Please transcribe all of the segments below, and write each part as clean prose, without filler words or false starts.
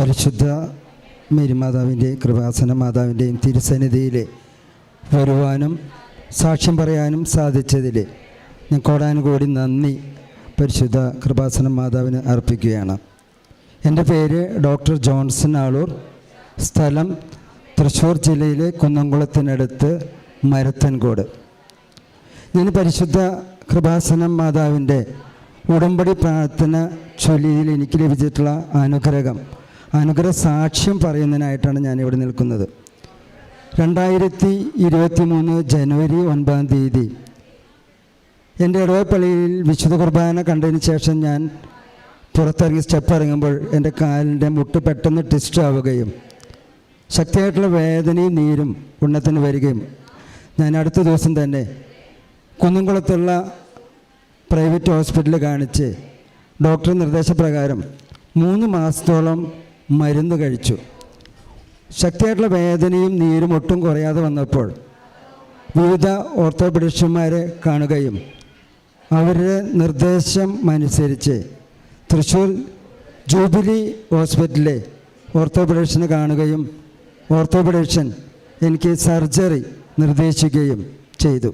പരിശുദ്ധ മേരിമാതാവിൻ്റെ കൃപാസന മാതാവിൻ്റെയും തിരുസന്നിധിയിൽ വരുവാനും സാക്ഷ്യം പറയാനും സാധിച്ചതിൽ ഞാൻ കോടാനുകോടി നന്ദി പരിശുദ്ധ കൃപാസന മാതാവിന് അർപ്പിക്കുകയാണ്. എൻ്റെ പേര് ഡോക്ടർ ജോൺസൺ ആളൂർ, സ്ഥലം തൃശ്ശൂർ ജില്ലയിലെ കുന്നംകുളത്തിനടുത്ത് മരത്തൻകോട്. ഞാൻ പരിശുദ്ധ കൃപാസന മാതാവിൻ്റെ ഉടമ്പടി പ്രാർത്ഥന ചൊല്ലിയിൽ എനിക്ക് ലഭിച്ചിട്ടുള്ള അനുഗ്രഹ സാക്ഷ്യം പറയുന്നതിനായിട്ടാണ് ഞാനിവിടെ നിൽക്കുന്നത്. 2023 ജനുവരി 9 എൻ്റെ ഇടവപ്പള്ളിയിൽ വിശുദ്ധ കുർബാന കണ്ടതിന് ശേഷം ഞാൻ പുറത്തിറങ്ങി സ്റ്റെപ്പ് ഇറങ്ങുമ്പോൾ എൻ്റെ കാലിൻ്റെ മുട്ട് പെട്ടെന്ന് ട്വിസ്റ്റ് ആവുകയും ശക്തിയായിട്ടുള്ള വേദനയും നീരും ഉണ്ണത്തിന് വരികയും ഞാൻ അടുത്ത ദിവസം തന്നെ കുന്നംകുളത്തുള്ള പ്രൈവറ്റ് ഹോസ്പിറ്റലിൽ കാണിച്ച് ഡോക്ടർ നിർദ്ദേശപ്രകാരം 3 മാസത്തോളം മരുന്ന് കഴിച്ചു. ശക്തിയായിട്ടുള്ള വേദനയും നീരും ഒട്ടും കുറയാതെ വന്നപ്പോൾ വിവിധ ഓർത്തോപെഡിഷ്യന്മാരെ കാണുകയും അവരുടെ നിർദ്ദേശം അനുസരിച്ച് തൃശ്ശൂർ ജൂബിലി ഹോസ്പിറ്റലിലെ ഓർത്തോപെഡിഷ്യനെ കാണുകയും ഓർത്തോപെഡിഷ്യൻ എനിക്ക് സർജറി നിർദ്ദേശിക്കുകയും ചെയ്തു.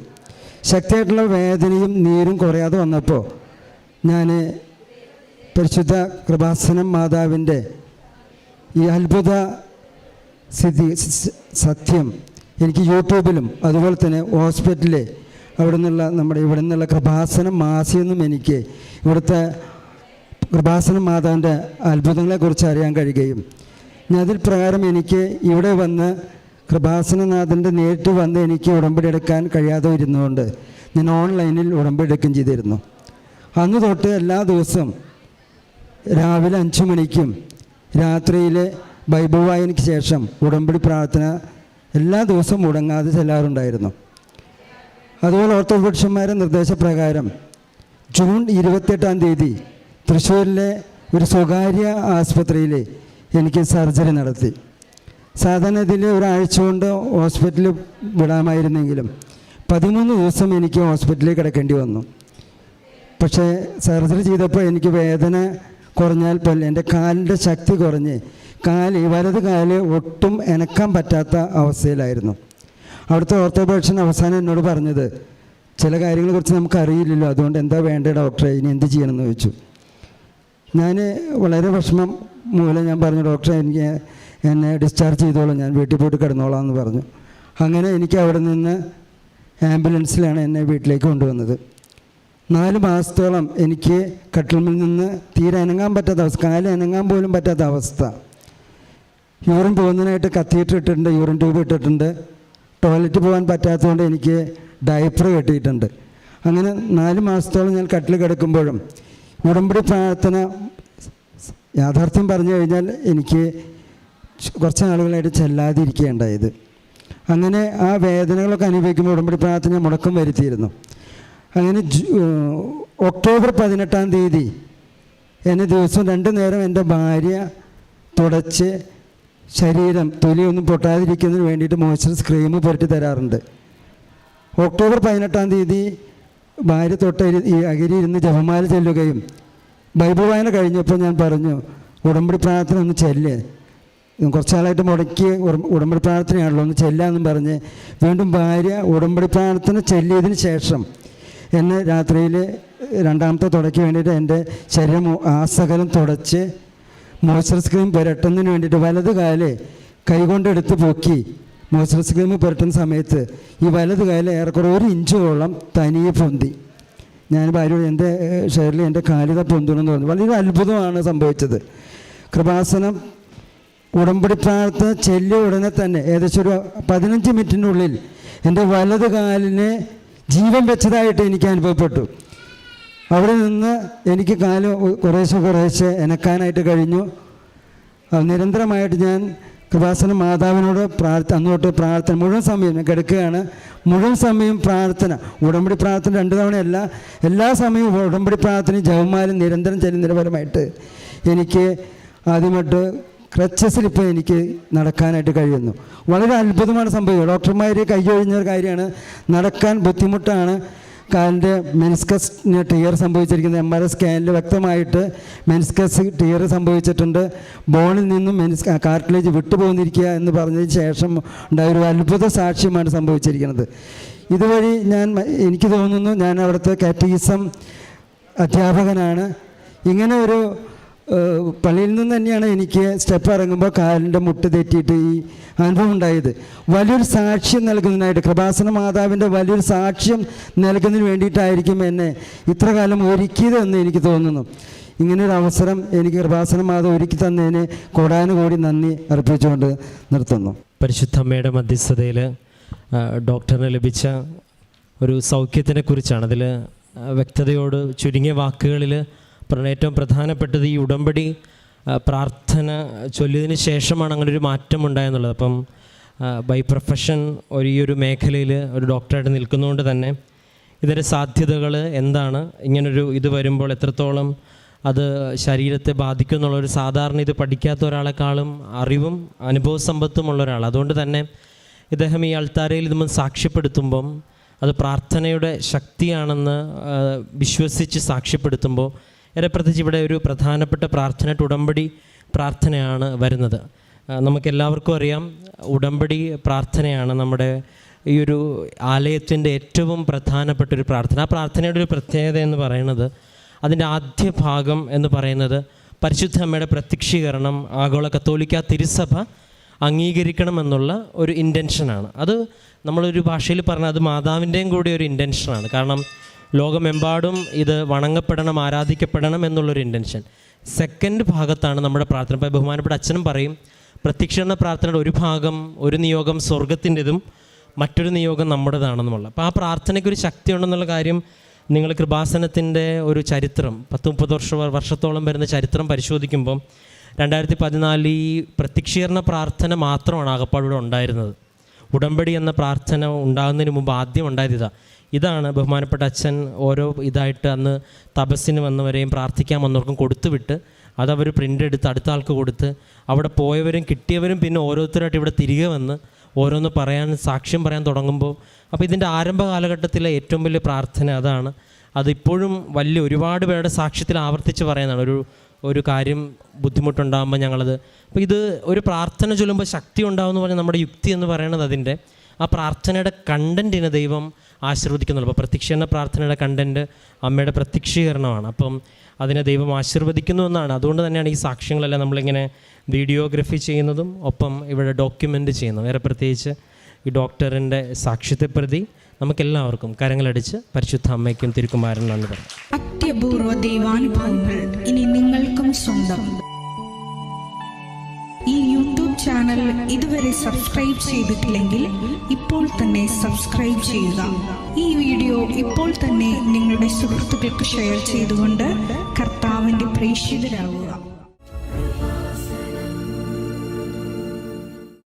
ശക്തിയായിട്ടുള്ള വേദനയും നീരും കുറയാതെ വന്നപ്പോൾ ഞാൻ പരിശുദ്ധ കൃപാസനം മാതാവിൻ്റെ ഈ അത്ഭുത സത്യം എനിക്ക് യൂട്യൂബിലും അതുപോലെ തന്നെ ഹോസ്പിറ്റലിൽ ഇവിടെ നിന്നുള്ള കൃപാസനം മാസിയെന്നും എനിക്ക് ഇവിടുത്തെ കൃപാസനം മാതാവിൻ്റെ അത്ഭുതങ്ങളെക്കുറിച്ച് അറിയാൻ കഴിയുകയും ഞാൻ അതിൽ പ്രകാരം എനിക്ക് ഇവിടെ വന്ന് കൃപാസനനാഥൻ്റെ നേരിട്ട് വന്ന് എനിക്ക് ഉടമ്പടി എടുക്കാൻ കഴിയാതെ ഇരുന്നുകൊണ്ട് ഞാൻ ഓൺലൈനിൽ ഉടമ്പടി എടുക്കുകയും ചെയ്തിരുന്നു. അന്ന് തൊട്ട് എല്ലാ ദിവസവും രാവിലെ 5 മണിക്കും രാത്രിയിൽ ബൈബിൾ വായനയ്ക്ക് ശേഷം ഉടമ്പടി പ്രാർത്ഥന എല്ലാ ദിവസവും മുടങ്ങാതെ ചെല്ലാറുണ്ടായിരുന്നു. അതുപോലെ ഓർത്തോപെഡിഷ്യന്മാരുടെ നിർദ്ദേശപ്രകാരം ജൂൺ 28 തൃശ്ശൂരിലെ ഒരു സ്വകാര്യ ആസ്പത്രിയിൽ എനിക്ക് സർജറി നടത്തി. സാധാരണ ഇതിൽ ഒരാഴ്ച കൊണ്ട് ഹോസ്പിറ്റലിൽ വിടാമായിരുന്നെങ്കിലും 13 ദിവസം എനിക്ക് ഹോസ്പിറ്റലിൽ കിടക്കേണ്ടി വന്നു. പക്ഷേ സർജറി ചെയ്തപ്പോൾ എനിക്ക് വേദന കുറഞ്ഞാൽ പോലും എൻ്റെ കാലിൻ്റെ ശക്തി കുറഞ്ഞ് വലത് കാല് ഒട്ടും അനക്കാൻ പറ്റാത്ത അവസ്ഥയിലായിരുന്നു. അവിടുത്തെ ഓർത്തോപെഡിഷ്യൻ അവസാനം എന്നോട് പറഞ്ഞത്, ചില കാര്യങ്ങളെക്കുറിച്ച് നമുക്കറിയില്ലല്ലോ, അതുകൊണ്ട് എന്താ വേണ്ടത് ഡോക്ടറെ, ഇനി എന്ത് ചെയ്യണമെന്ന് ചോദിച്ചു. ഞാൻ വളരെ വിഷമം മൂലം ഞാൻ പറഞ്ഞു, ഡോക്ടറെ എന്നെ ഡിസ്ചാർജ് ചെയ്തോളാം, ഞാൻ വീട്ടിൽ പോയിട്ട് കിടന്നോളാം എന്ന് പറഞ്ഞു. അങ്ങനെ എനിക്ക് അവിടെ നിന്ന് ആംബുലൻസിലാണ് എന്നെ വീട്ടിലേക്ക് കൊണ്ടുവന്നത്. 4 മാസത്തോളം എനിക്ക് കട്ടിലിൽ നിന്ന് തീരെ അനങ്ങാൻ പറ്റാത്ത അവസ്ഥ, കാല് അനങ്ങാൻ പോലും പറ്റാത്ത അവസ്ഥ. യൂറിൻ പോകുന്നതിനായിട്ട് കത്തീറ്റർ ഇട്ടിട്ടുണ്ട്, യൂറിൻ ട്യൂബ് ഇട്ടിട്ടുണ്ട്. ടോയ്ലറ്റ് പോകാൻ പറ്റാത്തതുകൊണ്ട് എനിക്ക് ഡയപ്പർ കെട്ടിയിട്ടുണ്ട്. അങ്ങനെ 4 മാസത്തോളം ഞാൻ കട്ടിൽ കിടക്കുമ്പോഴും ഉടമ്പടി പ്രാർത്ഥന യാഥാർത്ഥ്യം പറഞ്ഞു കഴിഞ്ഞാൽ എനിക്ക് കുറച്ച് നാളുകളായിട്ട് ചെല്ലാതിരിക്കുകയുണ്ടായത്. അങ്ങനെ ആ വേദനകളൊക്കെ അനുഭവിക്കുമ്പോൾ ഉടമ്പടി പ്രാർത്ഥന മുടക്കം വരുത്തിയിരുന്നു. അങ്ങനെ ഒക്ടോബർ 18 എന്നെ ദിവസം 2 നേരം എൻ്റെ ഭാര്യ തുടച്ച് ശരീരം തൊലിയൊന്നും പൊട്ടാതിരിക്കുന്നതിന് വേണ്ടിയിട്ട് മോയ്സ്ചറൈസ് ക്രീം പുരട്ടി തരാറുണ്ട്. ഒക്ടോബർ 18 ഭാര്യ ഈ അകിരിയിരുന്ന് ജപമാല ചെല്ലുകയും ബൈബിൾ വായന കഴിഞ്ഞപ്പോൾ ഞാൻ പറഞ്ഞു, ഉടമ്പടി പ്രാർത്ഥന ഒന്ന് ചെല്ല്, കുറച്ചാളായിട്ട് മുടക്കി ഉടമ്പടി പ്രാർത്ഥനയാണല്ലോ, ഒന്ന് ചെല്ലാമെന്നും പറഞ്ഞ് വീണ്ടും ഭാര്യ ഉടമ്പടി പ്രാർത്ഥന ചെല്ലിയതിന് ശേഷം എന്നെ രാത്രിയിൽ 2ാമത്തെ തുടയ്ക്ക് വേണ്ടിയിട്ട് എൻ്റെ ശരീരം ആസകലം തുടച്ച് മോയ്സ്ചറൈസ് ക്രീം പുരട്ടുന്നതിന് വേണ്ടിയിട്ട് വലത് കാല് കൈകൊണ്ടെടുത്ത് പൊക്കി മോയ്സ്ചറൈസ് ക്രീം പുരട്ടുന്ന സമയത്ത് ഈ വലത് കാല് ഏറെക്കുറെ 1 ഇഞ്ചോളം തനിയെ പൊന്തി. ഞാൻ ഭാര്യയോട് എൻ്റെ ഷെയറിൽ എൻ്റെ കാലിത പൊന്തുണെന്ന് പറഞ്ഞു. വളരെ അത്ഭുതമാണ് സംഭവിച്ചത്. കൃപാസനം ഉടമ്പടി പ്രാർത്ഥന ചെല്ലിയ ഉടനെ തന്നെ ഏകദേശം ഒരു 15 മിനിറ്റിനുള്ളിൽ എൻ്റെ വലത് കാലിനെ ജീവൻ വെച്ചതായിട്ട് എനിക്ക് അനുഭവപ്പെട്ടു. അവിടെ നിന്ന് എനിക്ക് കാല് കുറേശ്ശെ എനക്കാനായിട്ട് കഴിഞ്ഞു. നിരന്തരമായിട്ട് ഞാൻ കൃപാസന മാതാവിനോട് അന്നോട്ട് പ്രാർത്ഥന മുഴുവൻ സമയം ഞാൻ കിടക്കുകയാണ്, മുഴുവൻ സമയം പ്രാർത്ഥന, ഉടമ്പടി പ്രാർത്ഥന 2 തവണയല്ല, എല്ലാ സമയവും ഉടമ്പടി പ്രാർത്ഥനയും ജപമാലയും നിരന്തരം ചെല്ലുന്നതിന് ഫലമായിട്ട് എനിക്ക് ആദ്യമായിട്ട് ക്രച്ചസിൽ ഇപ്പോൾ എനിക്ക് നടക്കാനായിട്ട് കഴിയുന്നു. വളരെ അത്ഭുതമാണ് സംഭവിച്ചത്. ഡോക്ടർമാർ കൈയൊഴിഞ്ഞ കാര്യമാണ്, നടക്കാൻ ബുദ്ധിമുട്ടാണ്, കാലിൻ്റെ മെനിസ്കസിന് ടിയർ സംഭവിച്ചിരിക്കുന്നത്. MRI സ്കാനിൽ വ്യക്തമായിട്ട് മെനിസ്കസ് ടിയർ സംഭവിച്ചിട്ടുണ്ട്. ബോണിൽ നിന്നും കാർട്ടിലേജ് വിട്ടുപോകുന്നിരിക്കുക എന്ന് പറഞ്ഞതിന് ശേഷം ഉണ്ടായ ഒരു അത്ഭുത സാക്ഷ്യമാണ് സംഭവിച്ചിരിക്കുന്നത്. ഇതുവഴി എനിക്ക് തോന്നുന്നു ഞാൻ അവിടുത്തെ കാറ്റഗിസം അധ്യാപകനാണ്. ഇങ്ങനെ ഒരു പള്ളിയിൽ നിന്ന് തന്നെയാണ് എനിക്ക് സ്റ്റെപ്പ് ഇറങ്ങുമ്പോൾ കാലിൻ്റെ മുട്ട് തെറ്റിയിട്ട് ഈ അനുഭവം ഉണ്ടായത്. വലിയൊരു സാക്ഷ്യം നൽകുന്നതിനായിട്ട്, കൃപാസന മാതാവിൻ്റെ വലിയൊരു സാക്ഷ്യം നൽകുന്നതിന് വേണ്ടിയിട്ടായിരിക്കും എന്നെ ഇത്ര കാലം ഒരുക്കിയതെന്ന് എനിക്ക് തോന്നുന്നു. ഇങ്ങനൊരു അവസരം എനിക്ക് കൃപാസന മാതാവ് ഒരുക്കി തന്നതിന് കോടാനുകോടി നന്ദി അർപ്പിച്ചുകൊണ്ട് നിർത്തുന്നു. പരിശുദ്ധ അമ്മയുടെ മധ്യസ്ഥതയിൽ ഡോക്ടറിന് ലഭിച്ച ഒരു സൗഖ്യത്തിനെ കുറിച്ചാണ്. അതിൽ വ്യക്തതയോട് ചുരുങ്ങിയ വാക്കുകളിൽ ഏറ്റവും പ്രധാനപ്പെട്ടത് ഈ ഉടമ്പടി പ്രാർത്ഥന ചൊല്ലിയതിന് ശേഷമാണ് അങ്ങനെ ഒരു മാറ്റം ഉണ്ടായെന്നുള്ളത്. അപ്പം ബൈ പ്രൊഫഷൻ ഈ ഒരു മേഖലയിൽ ഒരു ഡോക്ടറായിട്ട് നിൽക്കുന്നതുകൊണ്ട് തന്നെ ഇതിൻ്റെ സാധ്യതകൾ എന്താണ്, ഇങ്ങനൊരു ഇത് വരുമ്പോൾ എത്രത്തോളം അത് ശരീരത്തെ ബാധിക്കും എന്നുള്ളൊരു സാധാരണ ഇത് പഠിക്കാത്ത ഒരാളെക്കാളും അറിവും അനുഭവ സമ്പത്തുമുള്ള ഒരാൾ. അതുകൊണ്ട് തന്നെ ഇദ്ദേഹം ഈ അൾത്താരയിൽ ഇതും സാക്ഷ്യപ്പെടുത്തുമ്പം അത് പ്രാർത്ഥനയുടെ ശക്തിയാണെന്ന് വിശ്വസിച്ച് സാക്ഷ്യപ്പെടുത്തുമ്പോൾ പ്രത്യേകിച്ച് ഇവിടെ ഒരു പ്രധാനപ്പെട്ട പ്രാർത്ഥന ഉടമ്പടി പ്രാർത്ഥനയാണ് വരുന്നത്. നമുക്കെല്ലാവർക്കും അറിയാം, ഉടമ്പടി പ്രാർത്ഥനയാണ് നമ്മുടെ ഈ ഒരു ആലയത്തിൻ്റെ ഏറ്റവും പ്രധാനപ്പെട്ട ഒരു പ്രാർത്ഥന. ആ പ്രാർത്ഥനയുടെ ഒരു പ്രത്യേകത എന്ന് പറയുന്നത്, അതിൻ്റെ ആദ്യ ഭാഗം എന്ന് പറയുന്നത് പരിശുദ്ധ അമ്മയുടെ പ്രത്യക്ഷീകരണം ആഗോള കത്തോലിക്ക തിരുസഭ അംഗീകരിക്കണമെന്നുള്ള ഒരു ഇൻറ്റൻഷനാണ്. അത് നമ്മളൊരു ഭാഷയിൽ പറഞ്ഞാൽ അത് മാതാവിൻ്റെയും കൂടി ഒരു ഇൻറ്റൻഷനാണ്. കാരണം ലോകമെമ്പാടും ഇത് വണങ്ങപ്പെടണം, ആരാധിക്കപ്പെടണം എന്നുള്ളൊരു ഇൻറ്റൻഷൻ. സെക്കൻഡ് ഭാഗത്താണ് നമ്മുടെ പ്രാർത്ഥന. ഇപ്പോൾ ബഹുമാനപ്പെട്ട അച്ഛനും പറയും, പ്രത്യക്ഷീകരണ പ്രാർത്ഥനയുടെ ഒരു ഭാഗം, ഒരു നിയോഗം സ്വർഗത്തിൻ്റെതും മറ്റൊരു നിയോഗം നമ്മുടേതാണെന്നുമുള്ള. അപ്പോൾ ആ പ്രാർത്ഥനയ്ക്കൊരു ശക്തി ഉണ്ടെന്നുള്ള കാര്യം നിങ്ങൾ കൃപാസനത്തിൻ്റെ ഒരു ചരിത്രം 10-30 വർഷത്തോളം വരുന്ന ചരിത്രം പരിശോധിക്കുമ്പം 2014 ഈ പ്രത്യക്ഷീകരണ പ്രാർത്ഥന മാത്രമാണ് ആകപ്പാടിവിടെ ഉണ്ടായിരുന്നത്. ഉടമ്പടി എന്ന പ്രാർത്ഥന ഉണ്ടാകുന്നതിന് മുമ്പ് ആദ്യം ഉണ്ടായത് ഇതാണ്. ബഹുമാനപ്പെട്ട അച്ഛൻ ഓരോ ഇതായിട്ട് അന്ന് തപസ്സിന് വന്നവരെയും പ്രാർത്ഥിക്കാൻ വന്നവർക്കും കൊടുത്തുവിട്ട് അതവർ പ്രിൻ്റ് എടുത്ത് അടുത്ത ആൾക്ക് കൊടുത്ത് അവിടെ പോയവരും കിട്ടിയവരും പിന്നെ ഓരോരുത്തരായിട്ട് ഇവിടെ തിരികെ വന്ന് ഓരോന്ന് പറയാൻ, സാക്ഷ്യം പറയാൻ തുടങ്ങുമ്പോൾ, അപ്പോൾ ഇതിൻ്റെ ആരംഭ കാലഘട്ടത്തിലെ ഏറ്റവും വലിയ പ്രാർത്ഥന അതാണ്. അതിപ്പോഴും ഒരുപാട് പേരുടെ സാക്ഷ്യത്തിൽ ആവർത്തിച്ച് പറയുന്നതാണ്. ഒരു കാര്യം ബുദ്ധിമുട്ടുണ്ടാകുമ്പോൾ ഞങ്ങളത്, അപ്പോൾ ഇത് ഒരു പ്രാർത്ഥന ചൊല്ലുമ്പോൾ ശക്തി ഉണ്ടാകുമെന്ന് പറഞ്ഞാൽ നമ്മുടെ യുക്തി എന്ന് പറയുന്നത് അതിൻ്റെ ആ പ്രാർത്ഥനയുടെ കണ്ടൻറ്റിനെ ദൈവം ആശീർവദിക്കുന്നുള്ളൂ. അപ്പോൾ പ്രത്യക്ഷീകരണ പ്രാർത്ഥനയുടെ കണ്ടൻറ്റ് അമ്മയുടെ പ്രത്യക്ഷീകരണമാണ്. അപ്പം അതിനെ ദൈവം ആശീർവദിക്കുന്നു എന്നാണ്. അതുകൊണ്ട് തന്നെയാണ് ഈ സാക്ഷ്യങ്ങളെല്ലാം നമ്മളിങ്ങനെ വീഡിയോഗ്രഫി ചെയ്യുന്നതും ഒപ്പം ഇവിടെ ഡോക്യുമെൻ്റ് ചെയ്യുന്നതും. വേറെ പ്രത്യേകിച്ച് ഈ ഡോക്ടറിൻ്റെ സാക്ഷ്യത്തെ പ്രതി നമുക്കെല്ലാവർക്കും കരങ്ങളടിച്ച് പരിശുദ്ധ അമ്മയ്ക്കും തിരുക്കുമാരനും നന്ദി പറയാം. അത്യപൂർവ ദൈവാനുഭവങ്ങൾ ഇനി നിങ്ങൾക്കും സ്വന്തം. ഈ യൂട്യൂബ് ചാനൽ ഇതുവരെ സബ്സ്ക്രൈബ് ചെയ്തിട്ടില്ലെങ്കിൽ ഇപ്പോൾ തന്നെ സബ്സ്ക്രൈബ് ചെയ്യുക. ഈ വീഡിയോ ഇപ്പോൾ തന്നെ നിങ്ങളുടെ സുഹൃത്തുക്കൾക്ക് ഷെയർ ചെയ്തുകൊണ്ട് കർത്താവിൻ്റെ പ്രേക്ഷിതരാകുക.